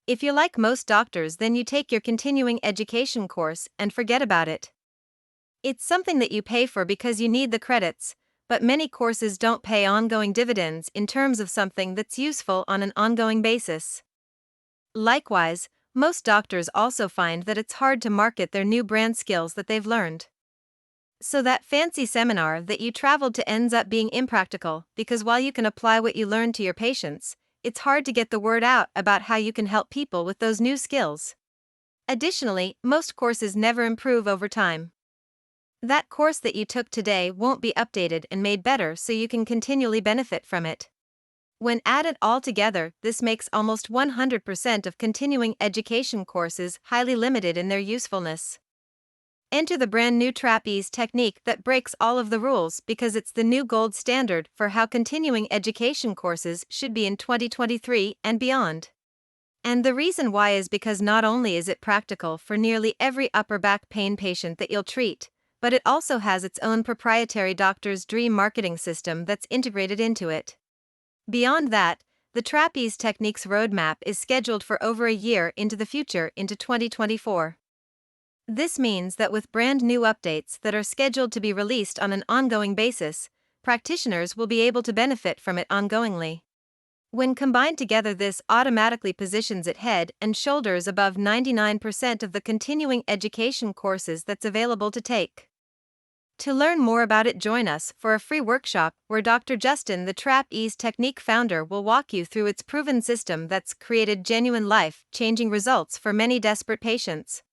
If you're like most doctors, then you take your continuing education course and forget about it. It's something that you pay for because you need the credits, but many courses don't pay ongoing dividends in terms of something that's useful on an ongoing basis. Likewise, most doctors also find that it's hard to market their new brand skills that they've learned. So that fancy seminar that you traveled to ends up being impractical because while you can apply what you learned to your patients, it's hard to get the word out about how you can help people with those new skills. Additionally, most courses never improve over time. That course that you took today won't be updated and made better so you can continually benefit from it. When added all together, this makes almost 100% of continuing education courses highly limited in their usefulness. Enter the brand new TrapEAZE technique that breaks all of the rules because it's the new gold standard for how continuing education courses should be in 2023 and beyond. And the reason why is because not only is it practical for nearly every upper back pain patient that you'll treat, but it also has its own proprietary doctor's dream marketing system that's integrated into it. Beyond that, the TrapEAZE technique's roadmap is scheduled for over a year into the future, into 2024. This means that with brand new updates that are scheduled to be released on an ongoing basis, practitioners will be able to benefit from it ongoingly. When combined together, this automatically positions it head and shoulders above 99% of the continuing education courses that's available to take. To learn more about it, join us for a free workshop where Dr. Justin, the TrapEAZE technique founder, will walk you through its proven system that's created genuine life-changing results for many desperate patients.